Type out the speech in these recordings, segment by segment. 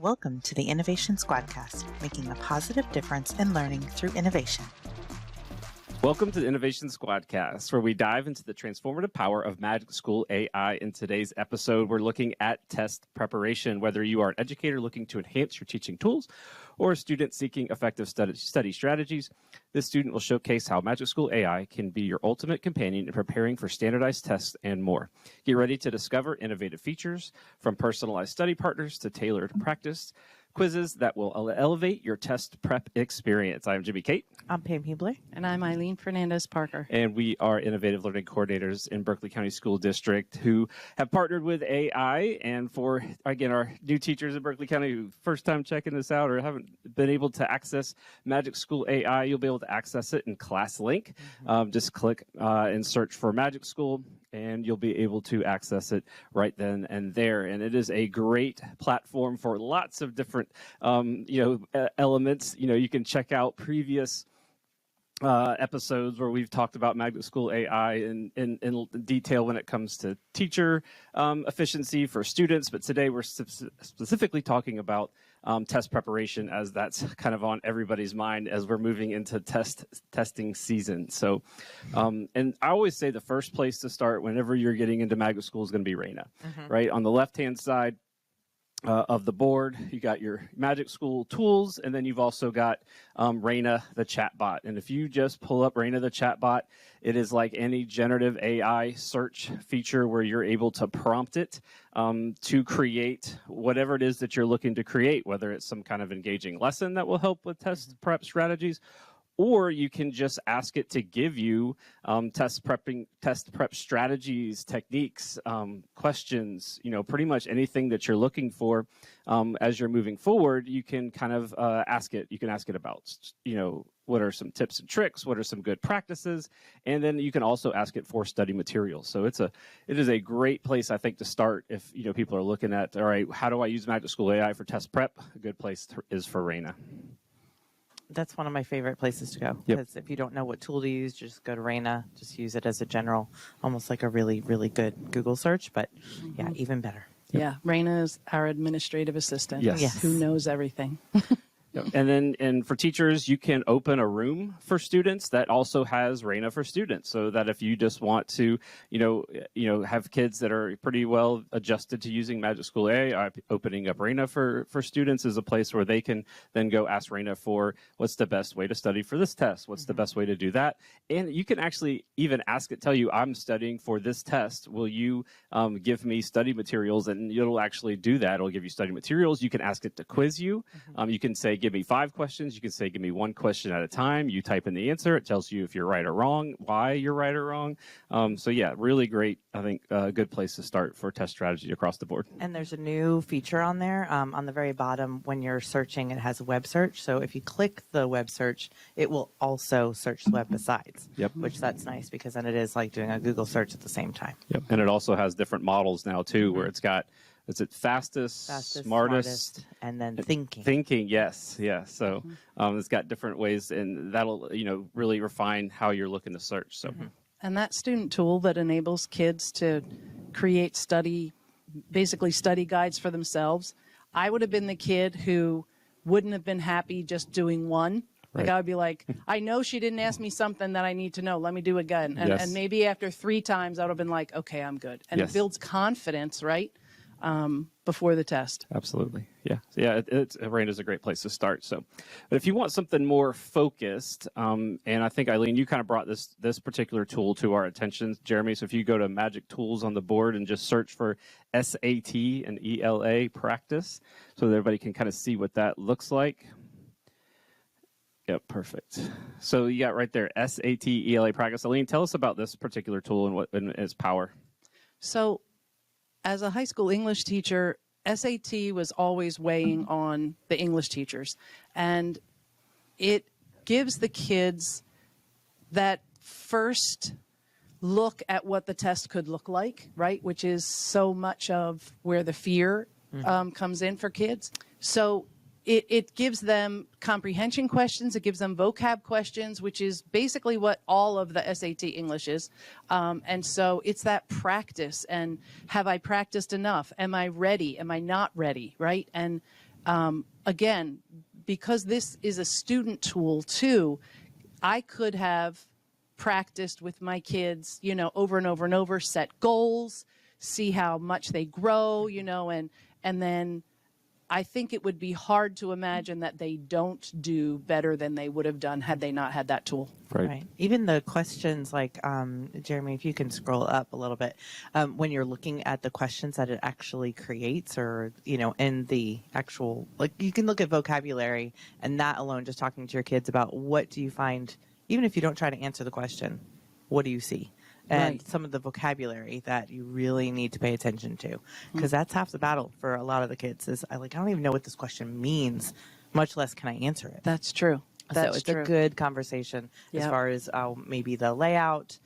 Welcome to the Innovation Squadcast, making a positive difference in learning through innovation. Welcome to the Innovation Squadcast, where we dive into the transformative power of MagicSchool AI. In today's episode, we're looking at test preparation. Whether you are an educator looking to enhance your teaching tools or a student seeking effective study strategies, this student will showcase how MagicSchool AI can be your ultimate companion in preparing for standardized tests and more. Get ready to discover innovative features, from personalized study partners to tailored practice quizzes that will elevate your test prep experience. I'm Jimmy Kate. I'm Pam Hubler. And I'm Eileen Fernandez-Parker. And we are innovative learning coordinators in Berkeley County School District who have partnered with AI. And for, again, our new teachers in Berkeley County who first time checking this out or haven't been able to access MagicSchool AI, you'll be able to access it in ClassLink. Just click and search for MagicSchool, and you'll be able to access it right then and there. And it is a great platform for lots of different elements. You can check out previous episodes where we've talked about MagicSchool AI in detail when it comes to teacher efficiency for students. But today we're specifically talking about test preparation, as that's kind of on everybody's mind as we're moving into testing season. So, and I always say the first place to start whenever you're getting into MagicSchool is going to be Raina, right? On the left-hand side of the board, you got your MagicSchool tools, and then you've also got Raina, the chatbot. And if you just pull up Raina, the chatbot, it is like any generative AI search feature where you're able to prompt it to create whatever it is that you're looking to create, whether it's some kind of engaging lesson that will help with test prep strategies, or you can just ask it to give you test prep strategies, techniques, questions, pretty much anything that you're looking for as you're moving forward. You can kind of ask it. You can ask it about, what are some tips and tricks? What are some good practices? And then you can also ask it for study materials. So it is a great place, I think, to start if people are looking at, all right, how do I use MagicSchool AI for test prep? A good place is for Raina. That's one of my favorite places to go, because if you don't know what tool to use, just go to Raina. Just use it as a general, almost like a really, really good Google search, but yeah, even better. Yeah, Raina is our administrative assistant, yes. Who knows everything. And for teachers, you can open a room for students that also has Raina for students, so that if you just want to, have kids that are pretty well adjusted to using MagicSchool AI, opening up Raina for students is a place where they can then go ask Raina for what's the best way to study for this test, what's the best way to do that, and you can actually even ask it, tell you, I'm studying for this test. Will you give me study materials? And it'll actually do that. It'll give you study materials. You can ask it to quiz you. You can say, give me 5 questions. You can say, give me 1 question at a time. You type in the answer. It tells you if you're right or wrong, why you're right or wrong. So yeah, really great, I think, a good place to start for test strategy across the board. And there's a new feature on there. On the very bottom, when you're searching, it has a web search. So if you click the web search, it will also search the web besides, which that's nice, because then it is like doing a Google search at the same time. And it also has different models now too, where it's got, is it fastest, smartest, and then thinking. Thinking, yes. So it's got different ways, and that'll really refine how you're looking to search. So, And that student tool that enables kids to create basically study guides for themselves. I would have been the kid who wouldn't have been happy just doing one. Like, I would be like, I know she didn't ask me something that I need to know. Let me do it again. And maybe after 3 times, I would have been like, okay, I'm good. And it builds confidence, right? Before the test. Absolutely. Yeah. Raina is a great place to start. So, but if you want something more focused, and I think, Eileen, you kind of brought this particular tool to our attention, Jeremy. So if you go to Magic Tools on the board and just search for SAT and ELA practice, so that everybody can kind of see what that looks like. Yep, perfect. So you got right there, SAT, ELA practice. Eileen, tell us about this particular tool and its power. So, as a high school English teacher, SAT was always weighing on the English teachers. And it gives the kids that first look at what the test could look like, right? Which is so much of where the fear comes in for kids. So it gives them comprehension questions. It gives them vocab questions, which is basically what all of the SAT English is. And so it's that practice. And have I practiced enough? Am I ready? Am I not ready? Right? And Again, because this is a student tool too, I could have practiced with my kids, over and over and over, set goals, see how much they grow, and then I think it would be hard to imagine that they don't do better than they would have done had they not had that tool. Right. Even the questions like, Jeremy, if you can scroll up a little bit, when you're looking at the questions that it actually creates or, in the actual, like you can look at vocabulary and that alone, just talking to your kids about what do you find, even if you don't try to answer the question, what do you see? And some of the vocabulary that you really need to pay attention to, because that's half the battle for a lot of the kids is I don't even know what this question means, much less can I answer it. That's true. So it's a good conversation as far as maybe the layout,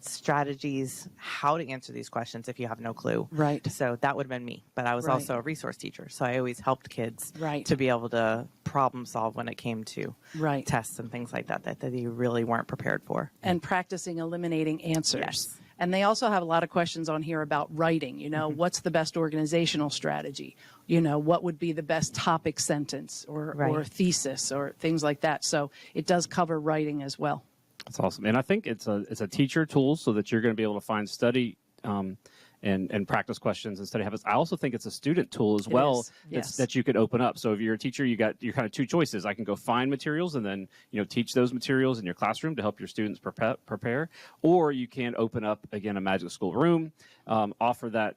strategies, how to answer these questions if you have no clue. Right. So that would have been me. But I was also a resource teacher. So I always helped kids to be able to problem solve when it came to tests and things like that they really weren't prepared for. And practicing eliminating answers. Yes. And they also have a lot of questions on here about writing. What's the best organizational strategy? What would be the best topic sentence or thesis or things like that. So it does cover writing as well. That's awesome. And I think it's a teacher tool so that you're going to be able to find study and practice questions and study habits. I also think it's a student tool as well that you could open up. So if you're a teacher, you're kind of two choices. I can go find materials and then teach those materials in your classroom to help your students prepare, or you can open up again a Magic School room, offer that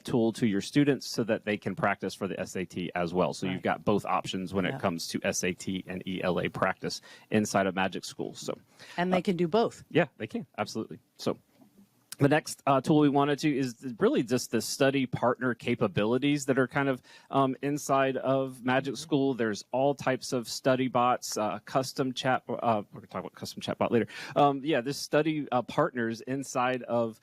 tool to your students so that they can practice for the SAT as well. So you've got both options when it comes to SAT and ELA practice inside of Magic School. So and they can do both. Yeah, they can absolutely. So. The next tool we wanted to is really just the study partner capabilities that are kind of inside of Magic School. There's all types of study bots, custom chat. We're going to talk about custom chat bot later. There's study partners inside of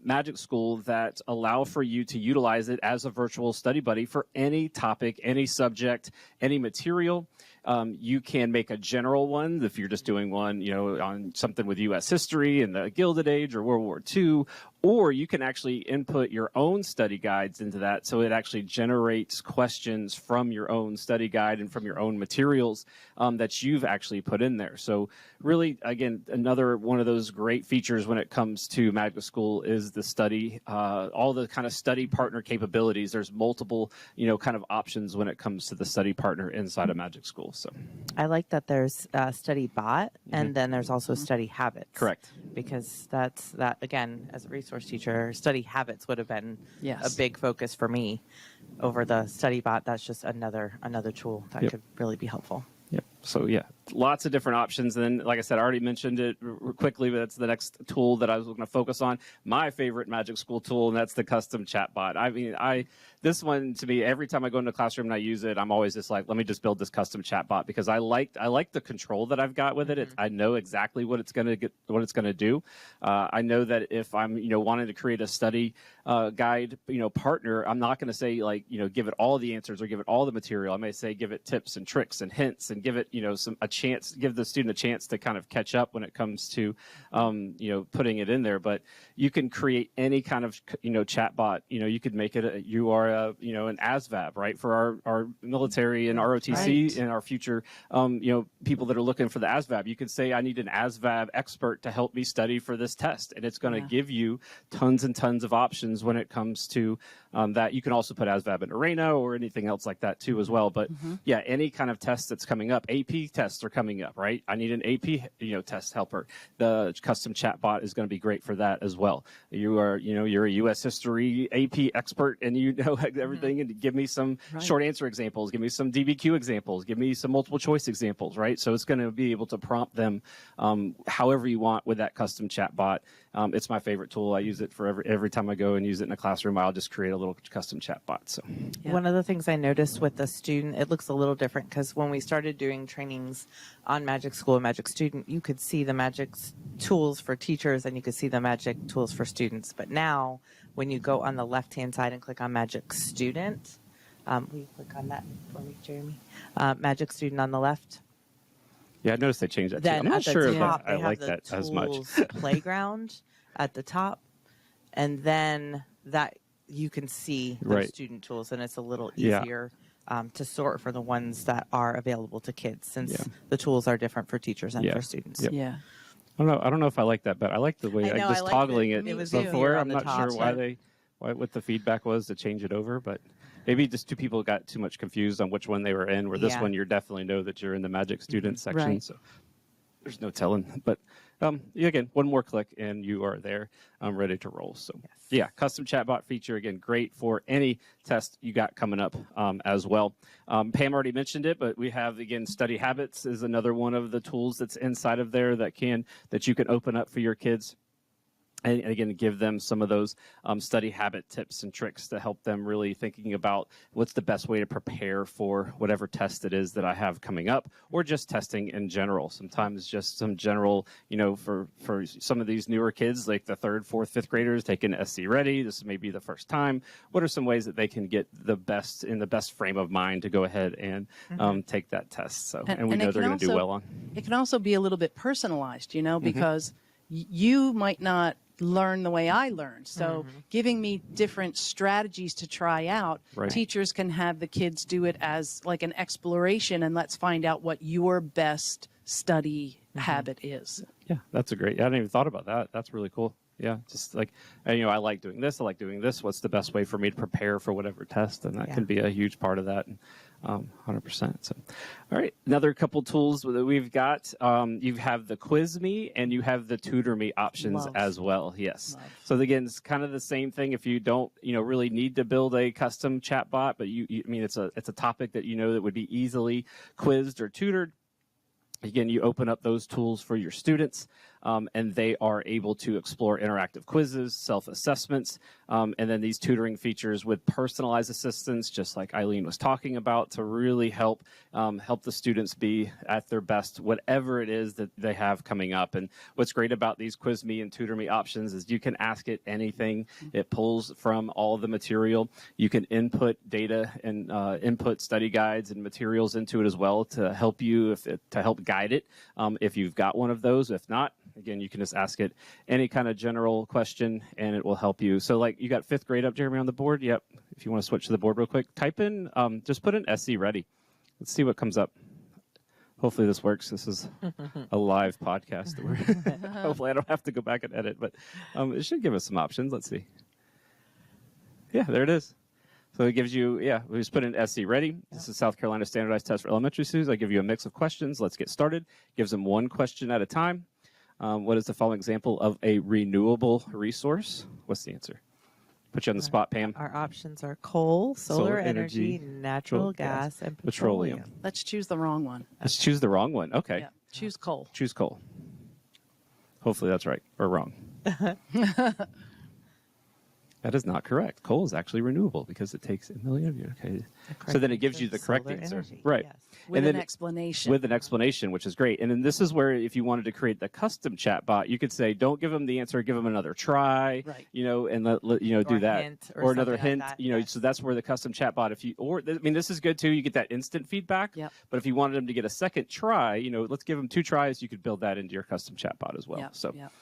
Magic School that allow for you to utilize it as a virtual study buddy for any topic, any subject, any material. You can make a general one if you're just doing one, on something with U.S. history and the Gilded Age or World War II, or you can actually input your own study guides into that. So it actually generates questions from your own study guide and from your own materials that you've actually put in there. So really, again, another one of those great features when it comes to Magic School is the study, all the kind of study partner capabilities. There's multiple, kind of options when it comes to the study partner inside of Magic School. So I like that there's study bot and then there's also study habits. Correct. Because that's that, again, as a resource teacher, study habits would have been a big focus for me over the study bot. That's just another tool that could really be helpful. Yep. So lots of different options. And then, like I said, I already mentioned it quickly, but that's the next tool that I was going to focus on. My favorite Magic School tool, and that's the custom chatbot. I mean, this one to me, every time I go into the classroom and I use it, I'm always just like, let me just build this custom chatbot because I like the control that I've got with it. I know exactly what it's going to do. I know that if I'm wanting to create a study guide partner, I'm not going to say give it all the answers or give it all the material. I may say give it tips and tricks and hints and give it give the student a chance to kind of catch up when it comes to putting it in there. But you can create any kind of chat bot. You could make it you are an ASVAB, right, for our military and ROTC and our future people that are looking for the ASVAB. You could say I need an ASVAB expert to help me study for this test, and it's going to give you tons and tons of options when it comes to that. You can also put ASVAB in Arena or anything else like that too as well. But any kind of test that's coming up, AP tests are coming up, right? I need an AP test helper. The custom chat bot is going to be great for that as well. You're a U.S. history AP expert and everything, and give me some short answer examples, give me some DBQ examples, give me some multiple choice examples, right? So it's going to be able to prompt them however you want with that custom chat bot. It's my favorite tool. I use it for every time I go and use it in a classroom. I'll just create a little custom chat bot. So one of the things I noticed with the student, it looks a little different because when we started doing trainings on Magic School and Magic Student, you could see the Magic tools for teachers and you could see the Magic tools for students. But now when you go on the left-hand side and click on Magic Student, will you click on that for me, Jeremy? Magic Student on the left. Yeah, I noticed they changed that too. Then I'm not sure top, I like that as much. Playground at the top, and then that you can see the Right. student tools, and it's a little Yeah. easier to sort for the ones that are available to kids, since Yeah. the tools are different for teachers and Yeah. for students. Yep. Yeah. I don't know if I like that better. I like the way I know, just I liked toggling it. it It was before. easier on I'm the not top, sure but- what the feedback was to change it over, but maybe just two people got too much confused on which one they were in. Where this Yeah. one, you definitely know that you're in the Magic Student section, Right. so there's no telling. But again, one more click and you are there, ready to roll. So Yes. yeah, custom chatbot feature, again, great for any test you got coming up as well. Pam already mentioned it, but we have, again, Study Habits is another one of the tools that's inside of there that you can open up for your kids. And again, give them some of those study habit tips and tricks to help them really thinking about what's the best way to prepare for whatever test it is that I have coming up, or just testing in general. Sometimes just some general, for some of these newer kids, like the 3rd, 4th, 5th graders taking SC Ready, this may be the first time. What are some ways that they can get the best frame of mind to go ahead and take that test? So, and we know they're going to do well on. It can also be a little bit personalized, because you might not learn the way I learned. So giving me different strategies to try out, Right. teachers can have the kids do it as like an exploration, and let's find out what your best study habit is. Yeah, that's a great. I hadn't even thought about that. That's really cool. Yeah, just like, I like doing this. I like doing this. What's the best way for me to prepare for whatever test? And that Yeah. can be a huge part of that. 100%. So, all right, another couple tools that we've got. You have the Quiz Me and you have the Tutor Me options Love. as well. Yes. Love. So again, it's kind of the same thing. If you don't, really need to build a custom chatbot, but it's a topic that that would be easily quizzed or tutored. Again, you open up those tools for your students, and they are able to explore interactive quizzes, self-assessments, and then these tutoring features with personalized assistance, just like Eileen was talking about, to really help the students be at their best, whatever it is that they have coming up. And what's great about these Quiz Me and Tutor Me options is you can ask it anything. It pulls from all of the material. You can input data and input study guides and materials into it as well to help you, to help guide it if you've got one of those. If not, again, you can just ask it any kind of general question and it will help you. So like you got 5th grade up, Jeremy, on the board? Yep. If you want to switch to the board real quick, type in, just put in SC Ready. Let's see what comes up. Hopefully this works. This is a live podcast. Hopefully I don't have to go back and edit, but it should give us some options. Let's see. Yeah, there it is. So it gives you, we just put in SC Ready. This is South Carolina Standardized Test for Elementary Students. I give you a mix of questions. Let's get started. Gives them one question at a time. What is the following example of a renewable resource? What's the answer? Put you on the spot, Pam. Our options are coal, solar energy, natural gas, and petroleum. Let's choose the wrong one. Let's choose the wrong one. Okay. Yeah. Choose coal. Choose coal. Hopefully that's right or wrong. That is not correct. Coal is actually renewable because it takes 1 million years. Okay. So then it gives you the correct Solar answer. energy, Right. yes. With And an then explanation. with an explanation, which is great. And then this is where if you wanted to create the custom chatbot, you could say, don't give them the answer, give them another try, Right. And let do a that. hint or another something like hint, that, yes. so that's where the custom chatbot, this is good too. You get that instant feedback. Yep. But if you wanted them to get a second try, let's give them 2 tries, you could build that into your custom chatbot as well. Yep. So Yep.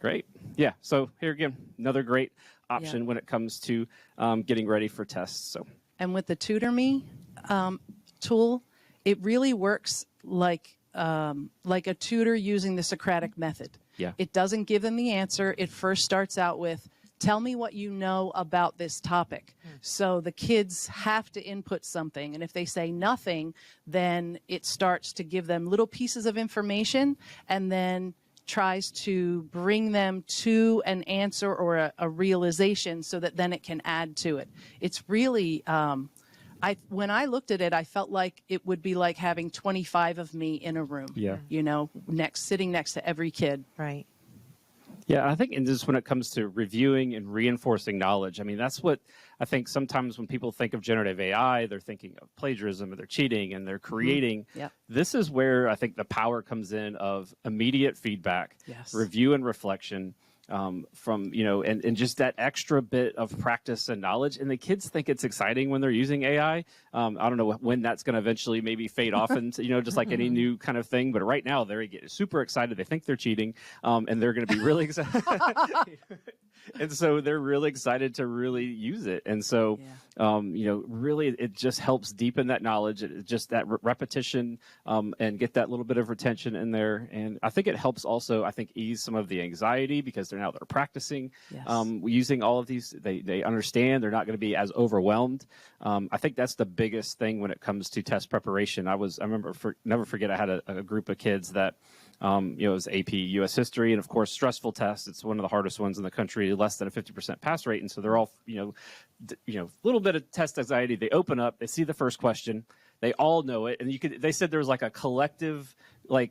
great. Yeah. So here again, another great option when it comes to getting ready for tests. So And with the Tutor Me tool, it really works like a tutor using the Socratic method. Yeah. It doesn't give them the answer. It first starts out with, tell me what you know about this topic. So the kids have to input something. And if they say nothing, then it starts to give them little pieces of information and then tries to bring them to an answer or a realization so that then it can add to it. It's really, when I looked at it, I felt like it would be like having 25 of me in a room, Yeah. sitting next to every kid. Right. Yeah, I think, and just when it comes to reviewing and reinforcing knowledge, that's what I think sometimes when people think of generative AI, they're thinking of plagiarism or they're cheating and they're creating. Yep. This is where I think the power comes in of immediate feedback, Yes. review and reflection. From and just that extra bit of practice and knowledge, and the kids think it's exciting when they're using AI. I don't know when that's going to eventually maybe fade off, and just like any new kind of thing. But right now, they get super excited. They think they're cheating, and they're going to be really excited. And so they're really excited to really use it. And so, really, it just helps deepen that knowledge, just that repetition, and get that little bit of retention in there. And I think it helps also, ease some of the anxiety because they're practicing using all of these. They understand they're not going to be as overwhelmed. I think that's the biggest thing when it comes to test preparation. I remember never forget, I had a group of kids that, it was AP U.S. history, and of course, stressful tests. It's one of the hardest ones in the country, less than a 50% pass rate. And so they're all, little bit of test anxiety. They open up, they see the first question, they all know it. And they said there was like a collective,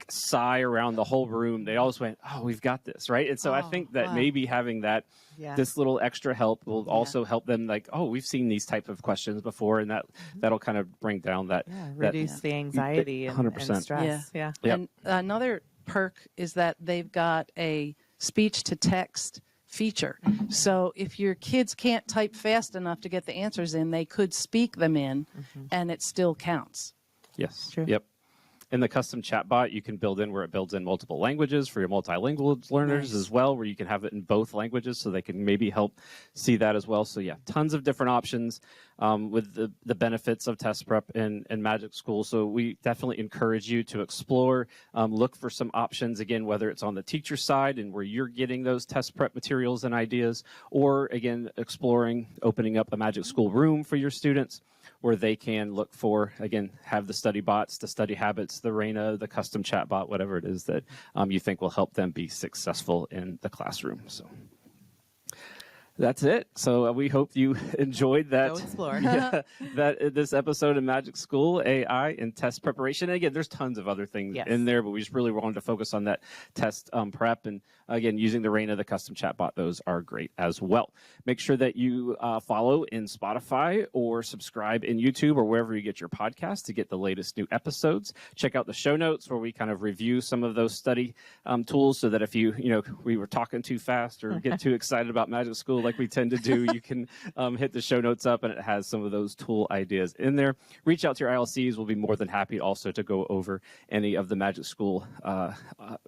sigh around the whole room. They always went, oh, we've got this, right? And so I think that maybe having that, this little extra help will also help them, oh, we've seen these type of questions before, and that'll kind of bring down that. Reduce the anxiety and stress. Yep. And another perk is that they've got a speech to text feature. So if your kids can't type fast enough to get the answers in, they could speak them in and it still counts. Yes. True. Yep. And the custom chatbot you can build in where it builds in multiple languages for your multilingual learners as well, where you can have it in both languages so they can maybe help see that as well. So tons of different options with the benefits of test prep and Magic School. So we definitely encourage you to explore, look for some options, again, whether it's on the teacher side and where you're getting those test prep materials and ideas, or again, exploring opening up a Magic School room for your students, where they can look for, again, have the study bots, the study habits, the Raina, the custom chat bot, whatever it is that you think will help them be successful in the classroom. So that's it. So we hope you enjoyed that. Go explore. This episode of Magic School AI and test preparation. And again, there's tons of other things in there, but we just really wanted to focus on that test prep. And again, using the Raina, the custom chatbot, those are great as well. Make sure that you follow in Spotify or subscribe in YouTube or wherever you get your podcast to get the latest new episodes. Check out the show notes where we kind of review some of those study tools, so that if we were talking too fast or get too excited about Magic School like we tend to do, you can hit the show notes up and it has some of those tool ideas in there. Reach out to your ILCs. We'll be more than happy also to go over any of the Magic School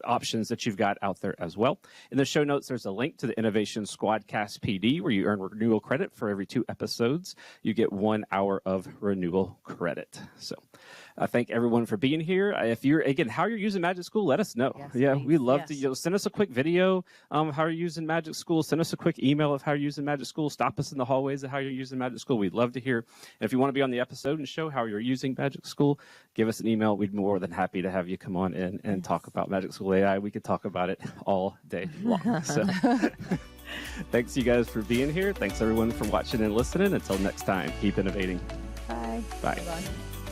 options that you've got out there as well. In the show notes, there's a link to the Innovation Squadcast PD where you earn renewal credit for every 2 episodes. You get 1 hour of renewal credit. So thank everyone for being here. If you're, again, how you're using Magic School, let us know. Yes, we love to send us a quick video how you're using Magic School. Send us a quick email of how you're using Magic School. Stop us in the hallways of how you're using Magic School. We'd love to hear. And if you want to be on the episode and show how you're using Magic School, give us an email. We'd be more than happy to have you come on in and talk about Magic School AI. We could talk about it all day long. So thanks you guys for being here. Thanks everyone for watching and listening. Until next time, keep innovating. Bye. Bye. Bye.